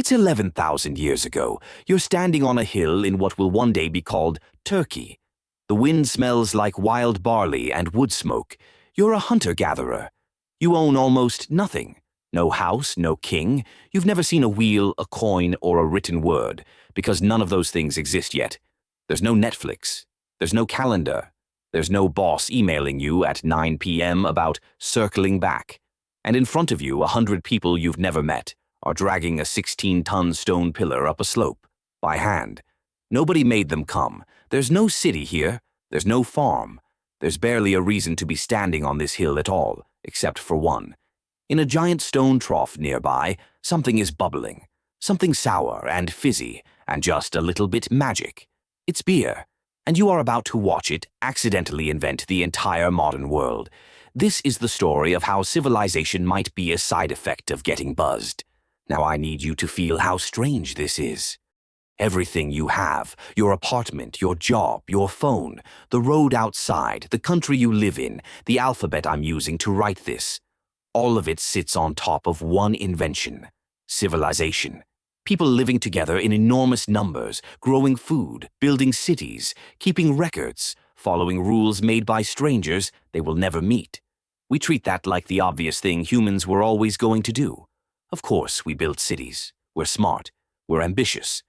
It's 11,000 years ago. You're standing on a hill in what will one day be called Turkey. The wind smells like wild barley and wood smoke. You're a hunter-gatherer. You own almost nothing. No house, no king. You've never seen a wheel, a coin, or a written word, because none of those things exist yet. There's no Netflix. There's no calendar. There's no boss emailing you at 9 p.m. about circling back. And in front of you, 100 people you've never met are dragging a 16-ton stone pillar up a slope, by hand. Nobody made them come. There's no city here. There's no farm. There's barely a reason to be standing on this hill at all, except for one. In a giant stone trough nearby, something is bubbling. Something sour and fizzy, and just a little bit magic. It's beer, and you are about to watch it accidentally invent the entire modern world. This is the story of how civilization might be a side effect of getting buzzed. Now I need you to feel how strange this is. Everything you have, your apartment, your job, your phone, the road outside, the country you live in, the alphabet I'm using to write this, all of it sits on top of one invention: civilization. People living together in enormous numbers, growing food, building cities, keeping records, following rules made by strangers they will never meet. We treat that like the obvious thing humans were always going to do. Of course, we build cities. We're smart. We're ambitious.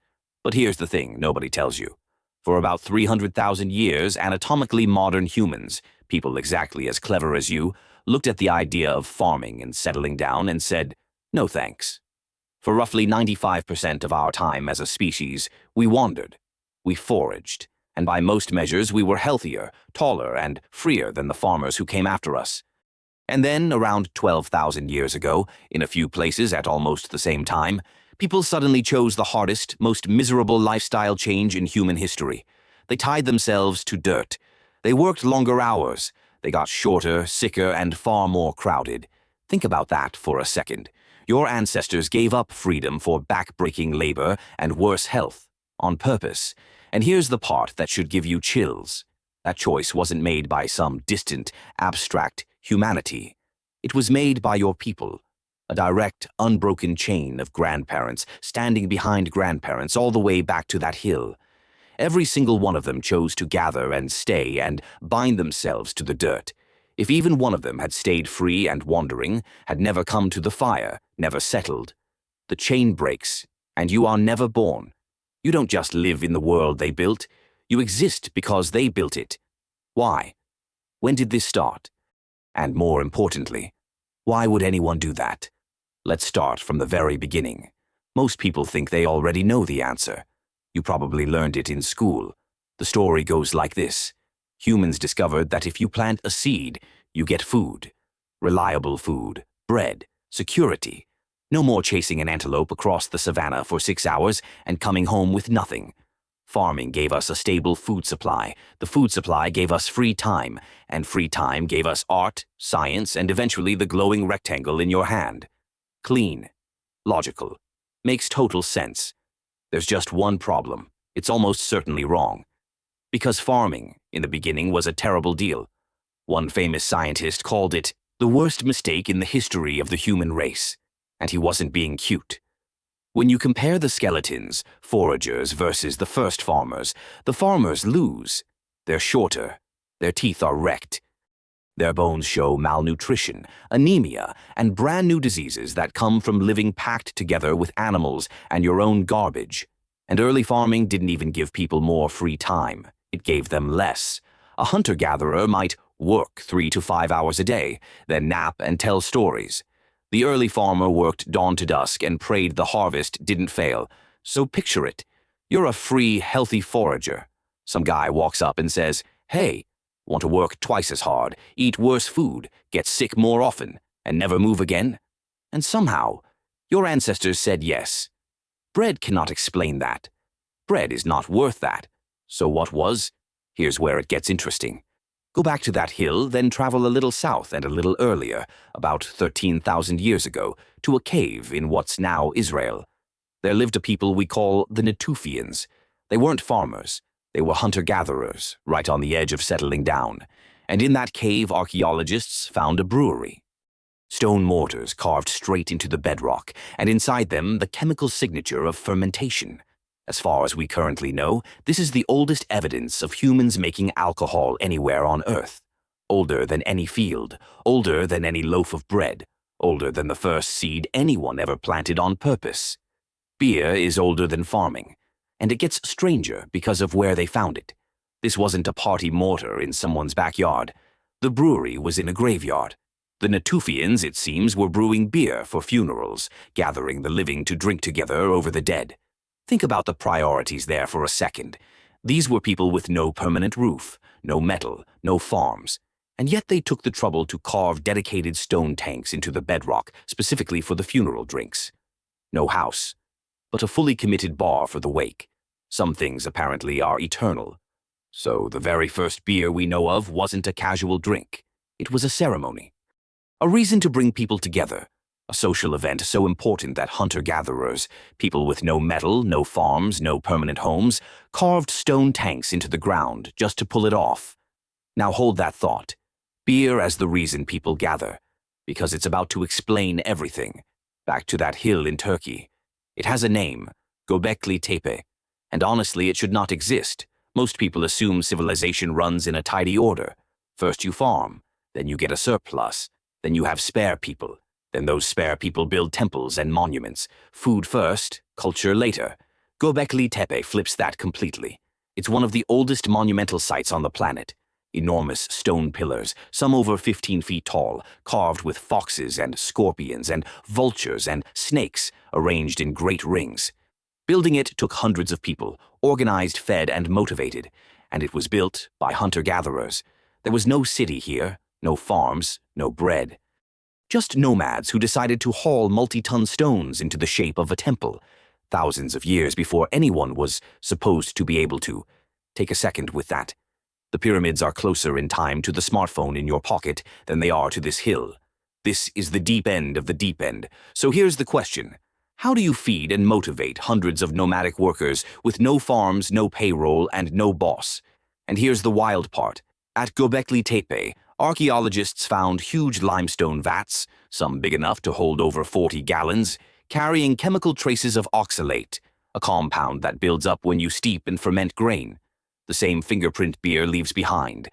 But here's the thing nobody tells you. For about 300,000 years, anatomically modern humans, people exactly as clever as you, looked at the idea of farming and settling down and said, no thanks. For roughly 95% of our time as a species, we wandered. We foraged. And by most measures, we were healthier, taller, and freer than the farmers who came after us. And then, around 12,000 years ago, in a few places at almost the same time, people suddenly chose the hardest, most miserable lifestyle change in human history. They tied themselves to dirt. They worked longer hours. They got shorter, sicker, and far more crowded. Think about that for a second. Your ancestors gave up freedom for back-breaking labor and worse health, on purpose. And here's the part that should give you chills. That choice wasn't made by some distant, abstract humanity. It was made by your people. A direct, unbroken chain of grandparents standing behind grandparents all the way back to that hill. Every single one of them chose to gather and stay and bind themselves to the dirt. If even one of them had stayed free and wandering, had never come to the fire, never settled, the chain breaks, and you are never born. You don't just live in the world they built. You exist because they built it. Why? When did this start? And more importantly, why would anyone do that? Let's start from the very beginning. Most people think they already know the answer. You probably learned it in school. The story goes like this. Humans discovered that if you plant a seed, you get food. Reliable food, bread, security. No more chasing an antelope across the savannah for 6 hours and coming home with nothing. Farming gave us a stable food supply. The food supply gave us free time, and free time gave us art, science, and eventually the glowing rectangle in your hand. Clean. Logical. Makes total sense. There's just one problem. It's almost certainly wrong. Because farming, in the beginning, was a terrible deal. One famous scientist called it the worst mistake in the history of the human race. And he wasn't being cute. When you compare the skeletons, foragers versus the first farmers, the farmers lose. They're shorter. Their teeth are wrecked. Their bones show malnutrition, anemia, and brand new diseases that come from living packed together with animals and your own garbage. And early farming didn't even give people more free time. It gave them less. A hunter-gatherer might work 3 to 5 hours a day, then nap and tell stories. The early farmer worked dawn to dusk and prayed the harvest didn't fail. So picture it. You're a free, healthy forager. Some guy walks up and says, "Hey, want to work twice as hard, eat worse food, get sick more often, and never move again?" And somehow, your ancestors said yes. Bread cannot explain that. Bread is not worth that. So what was? Here's where it gets interesting. Go back to that hill, then travel a little south and a little earlier, about 13,000 years ago, to a cave in what's now Israel. There lived a people we call the Natufians. They weren't farmers. They were hunter-gatherers, right on the edge of settling down. And in that cave, archaeologists found a brewery. Stone mortars carved straight into the bedrock, and inside them the chemical signature of fermentation. As far as we currently know, this is the oldest evidence of humans making alcohol anywhere on Earth. Older than any field, older than any loaf of bread, older than the first seed anyone ever planted on purpose. Beer is older than farming, and it gets stranger because of where they found it. This wasn't a party mortar in someone's backyard. The brewery was in a graveyard. The Natufians, it seems, were brewing beer for funerals, gathering the living to drink together over the dead. Think about the priorities there for a second. These were people with no permanent roof, no metal, no farms, and yet they took the trouble to carve dedicated stone tanks into the bedrock specifically for the funeral drinks. No house, but a fully committed bar for the wake. Some things apparently are eternal. So the very first beer we know of wasn't a casual drink. It was a ceremony. A reason to bring people together. A social event so important that hunter-gatherers, people with no metal, no farms, no permanent homes, carved stone tanks into the ground just to pull it off. Now hold that thought. Beer as the reason people gather, because it's about to explain everything. Back to that hill in Turkey. It has a name, Göbekli Tepe, and honestly it should not exist. Most people assume civilization runs in a tidy order. First you farm, then you get a surplus, then you have spare people. Then those spare people build temples and monuments. Food first, culture later. Göbekli Tepe flips that completely. It's one of the oldest monumental sites on the planet. Enormous stone pillars, some over 15 feet tall, carved with foxes and scorpions and vultures and snakes arranged in great rings. Building it took hundreds of people, organized, fed, and motivated, and it was built by hunter-gatherers. There was no city here, no farms, no bread. Just nomads who decided to haul multi-ton stones into the shape of a temple, thousands of years before anyone was supposed to be able to. Take a second with that. The pyramids are closer in time to the smartphone in your pocket than they are to this hill. This is the deep end of the deep end. So here's the question. How do you feed and motivate hundreds of nomadic workers with no farms, no payroll, and no boss? And here's the wild part. At Göbekli Tepe, archaeologists found huge limestone vats, some big enough to hold over 40 gallons, carrying chemical traces of oxalate, a compound that builds up when you steep and ferment grain. The same fingerprint beer leaves behind.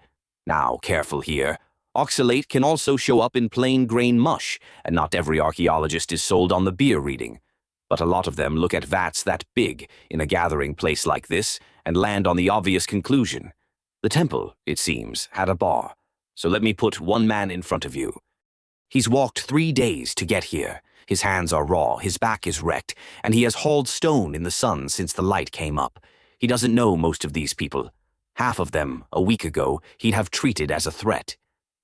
Now, careful here. Oxalate can also show up in plain grain mush, and not every archaeologist is sold on the beer reading. But a lot of them look at vats that big in a gathering place like this and land on the obvious conclusion. The temple, it seems, had a bar. So let me put one man in front of you. He's walked 3 days to get here. His hands are raw, his back is wrecked, and he has hauled stone in the sun since the light came up. He doesn't know most of these people. Half of them, a week ago, he'd have treated as a threat.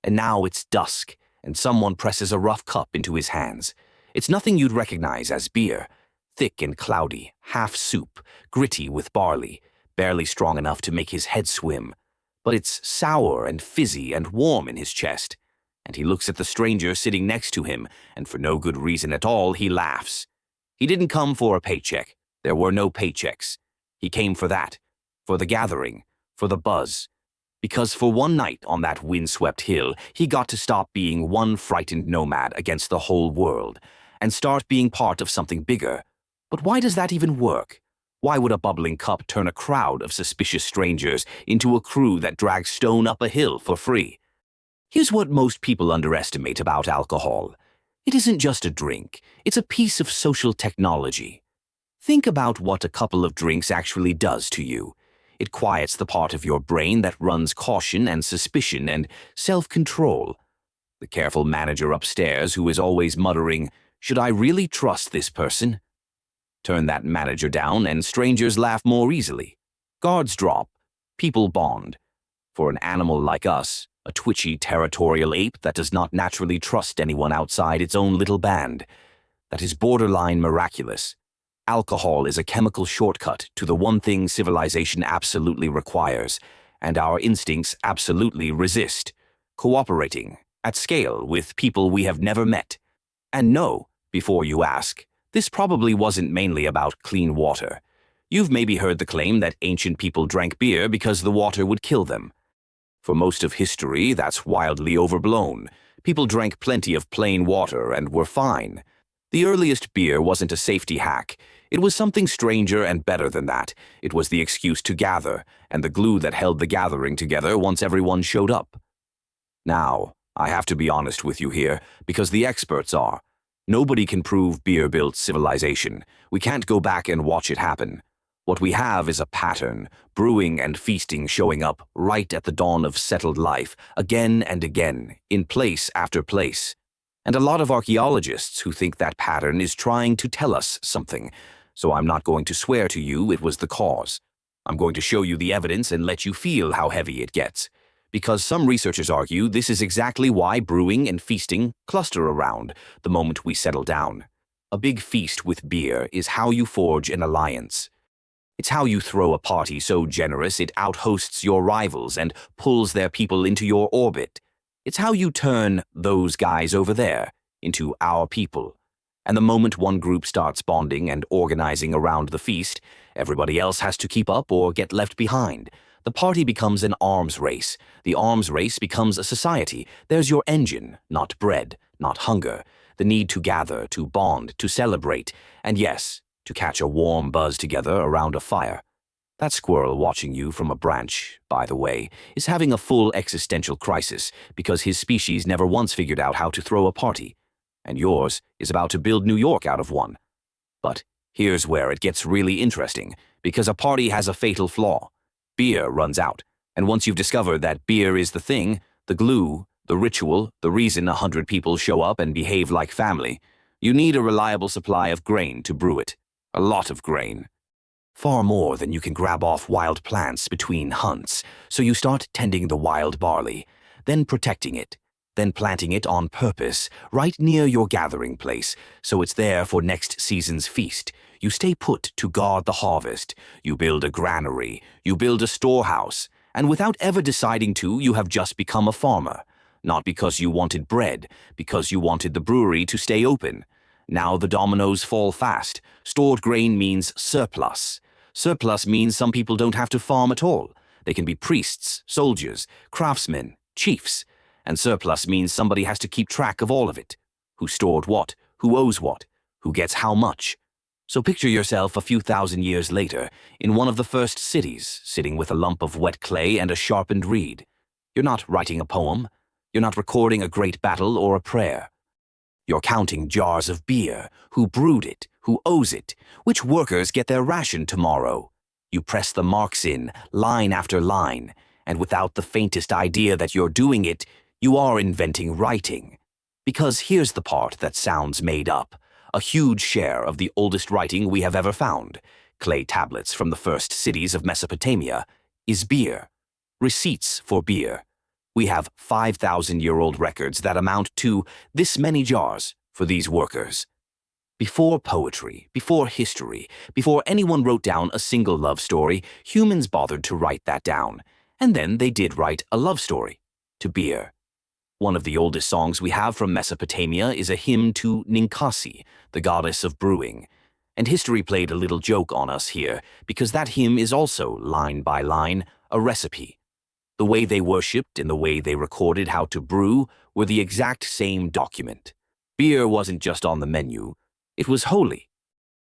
And now it's dusk, and someone presses a rough cup into his hands. It's nothing you'd recognize as beer. Thick and cloudy, half soup, gritty with barley, barely strong enough to make his head swim. But it's sour and fizzy and warm in his chest. And he looks at the stranger sitting next to him, and for no good reason at all, he laughs. He didn't come for a paycheck. There were no paychecks. He came for that, for the gathering, for the buzz. Because for one night on that windswept hill, he got to stop being one frightened nomad against the whole world, and start being part of something bigger. But why does that even work? Why would a bubbling cup turn a crowd of suspicious strangers into a crew that drags stone up a hill for free? Here's what most people underestimate about alcohol. It isn't just a drink, it's a piece of social technology. Think about what a couple of drinks actually does to you. It quiets the part of your brain that runs caution and suspicion and self-control. The careful manager upstairs who is always muttering, "Should I really trust this person?" Turn that manager down and strangers laugh more easily. Guards drop. People bond. For an animal like us, a twitchy territorial ape that does not naturally trust anyone outside its own little band, that is borderline miraculous. Alcohol is a chemical shortcut to the one thing civilization absolutely requires, and our instincts absolutely resist: cooperating, at scale, with people we have never met. And no, before you ask, this probably wasn't mainly about clean water. You've maybe heard the claim that ancient people drank beer because the water would kill them. For most of history, that's wildly overblown. People drank plenty of plain water and were fine. The earliest beer wasn't a safety hack. It was something stranger and better than that. It was the excuse to gather, and the glue that held the gathering together once everyone showed up. Now, I have to be honest with you here, because the experts are. Nobody can prove beer built civilization. We can't go back and watch it happen. What we have is a pattern, brewing and feasting showing up right at the dawn of settled life, again and again, in place after place. And a lot of archaeologists who think that pattern is trying to tell us something. So I'm not going to swear to you it was the cause. I'm going to show you the evidence and let you feel how heavy it gets. Because some researchers argue this is exactly why brewing and feasting cluster around the moment we settle down. A big feast with beer is how you forge an alliance. It's how you throw a party so generous it outhosts your rivals and pulls their people into your orbit. It's how you turn those guys over there into our people. And the moment one group starts bonding and organizing around the feast, everybody else has to keep up or get left behind. The party becomes an arms race. The arms race becomes a society. There's your engine, not bread, not hunger. The need to gather, to bond, to celebrate, and yes, to catch a warm buzz together around a fire. That squirrel watching you from a branch, by the way, is having a full existential crisis because his species never once figured out how to throw a party. And yours is about to build New York out of one. But here's where it gets really interesting, because a party has a fatal flaw. Beer runs out, and once you've discovered that beer is the thing, the glue, the ritual, the reason 100 people show up and behave like family, you need a reliable supply of grain to brew it. A lot of grain. Far more than you can grab off wild plants between hunts, so you start tending the wild barley, then protecting it, then planting it on purpose, right near your gathering place, so it's there for next season's feast. You stay put to guard the harvest. You build a granary. You build a storehouse. And without ever deciding to, you have just become a farmer. Not because you wanted bread, because you wanted the brewery to stay open. Now the dominoes fall fast. Stored grain means surplus. Surplus means some people don't have to farm at all. They can be priests, soldiers, craftsmen, chiefs. And surplus means somebody has to keep track of all of it. Who stored what? Who owes what? Who gets how much? So picture yourself a few thousand years later in one of the first cities, sitting with a lump of wet clay and a sharpened reed. You're not writing a poem. You're not recording a great battle or a prayer. You're counting jars of beer. Who brewed it? Who owes it? Which workers get their ration tomorrow? You press the marks in, line after line, and without the faintest idea that you're doing it, you are inventing writing. Because here's the part that sounds made up. A huge share of the oldest writing we have ever found, clay tablets from the first cities of Mesopotamia, is beer. Receipts for beer. We have 5,000-year-old records that amount to this many jars for these workers. Before poetry, before history, before anyone wrote down a single love story, humans bothered to write that down. And then they did write a love story to beer. One of the oldest songs we have from Mesopotamia is a hymn to Ninkasi, the goddess of brewing. And history played a little joke on us here, because that hymn is also, line by line, a recipe. The way they worshipped and the way they recorded how to brew were the exact same document. Beer wasn't just on the menu, it was holy.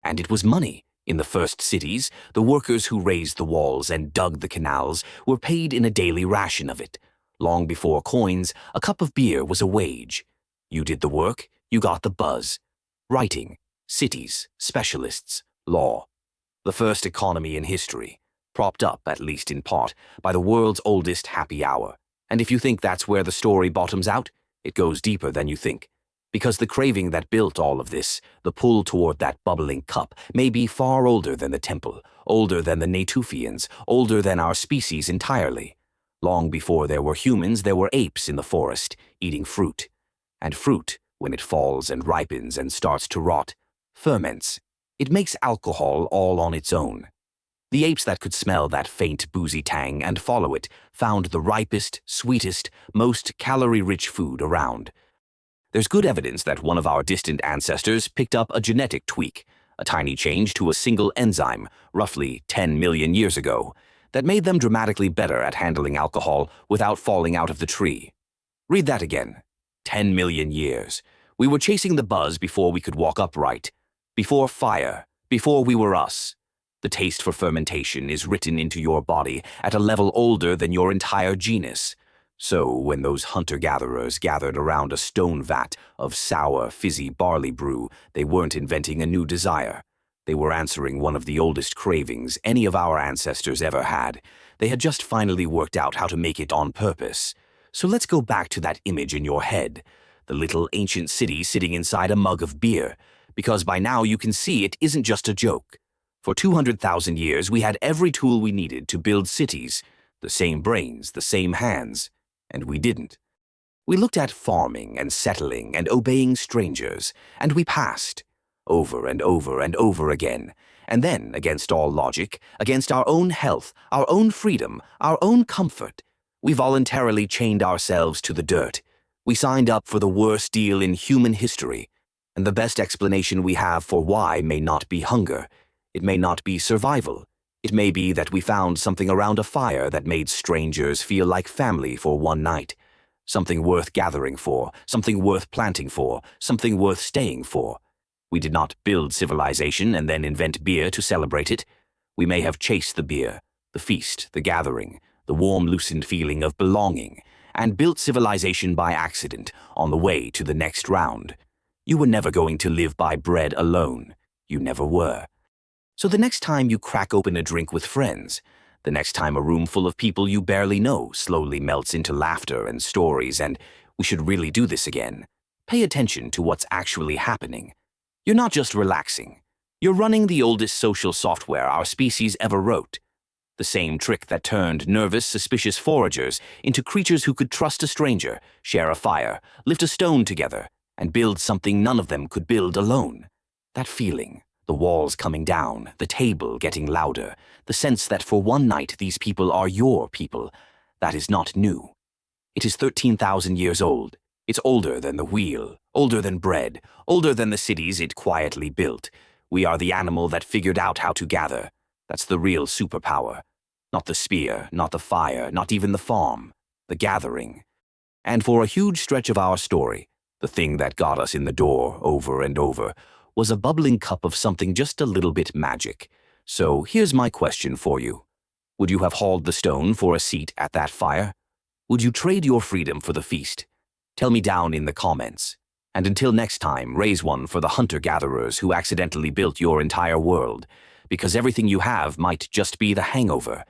And it was money. In the first cities, the workers who raised the walls and dug the canals were paid in a daily ration of it. Long before coins, a cup of beer was a wage. You did the work, you got the buzz. Writing, cities, specialists, law. The first economy in history, propped up, at least in part, by the world's oldest happy hour. And if you think that's where the story bottoms out, it goes deeper than you think. Because the craving that built all of this, the pull toward that bubbling cup, may be far older than the temple, older than the Natufians, older than our species entirely. Long before there were humans, there were apes in the forest, eating fruit. And fruit, when it falls and ripens and starts to rot, ferments. It makes alcohol all on its own. The apes that could smell that faint boozy tang and follow it found the ripest, sweetest, most calorie-rich food around. There's good evidence that one of our distant ancestors picked up a genetic tweak, a tiny change to a single enzyme, roughly 10 million years ago, that made them dramatically better at handling alcohol without falling out of the tree. Read that again. 10 million years. We were chasing the buzz before we could walk upright. Before fire. Before we were us. The taste for fermentation is written into your body at a level older than your entire genus. So, when those hunter-gatherers gathered around a stone vat of sour, fizzy barley brew, they weren't inventing a new desire. They were answering one of the oldest cravings any of our ancestors ever had. They had just finally worked out how to make it on purpose. So let's go back to that image in your head, the little ancient city sitting inside a mug of beer, because by now you can see it isn't just a joke. For 200,000 years, we had every tool we needed to build cities, the same brains, the same hands, and we didn't. We looked at farming and settling and obeying strangers, and we passed, over and over and over again. And then, against all logic, against our own health, our own freedom, our own comfort, we voluntarily chained ourselves to the dirt. We signed up for the worst deal in human history. And the best explanation we have for why may not be hunger. It may not be survival. It may be that we found something around a fire that made strangers feel like family for one night. Something worth gathering for, something worth planting for, something worth staying for. We did not build civilization and then invent beer to celebrate it. We may have chased the beer, the feast, the gathering, the warm, loosened feeling of belonging, and built civilization by accident on the way to the next round. You were never going to live by bread alone. You never were. So the next time you crack open a drink with friends, the next time a room full of people you barely know slowly melts into laughter and stories and we should really do this again, pay attention to what's actually happening. You're not just relaxing. You're running the oldest social software our species ever wrote. The same trick that turned nervous, suspicious foragers into creatures who could trust a stranger, share a fire, lift a stone together, and build something none of them could build alone. That feeling, the walls coming down, the table getting louder, the sense that for one night these people are your people, that is not new. It is 13,000 years old. It's older than the wheel, older than bread, older than the cities it quietly built. We are the animal that figured out how to gather. That's the real superpower. Not the spear, not the fire, not even the farm. The gathering. And for a huge stretch of our story, the thing that got us in the door over and over was a bubbling cup of something just a little bit magic. So here's my question for you. Would you have hauled the stone for a seat at that fire? Would you trade your freedom for the feast? Tell me down in the comments. And until next time, raise one for the hunter-gatherers who accidentally built your entire world, because everything you have might just be the hangover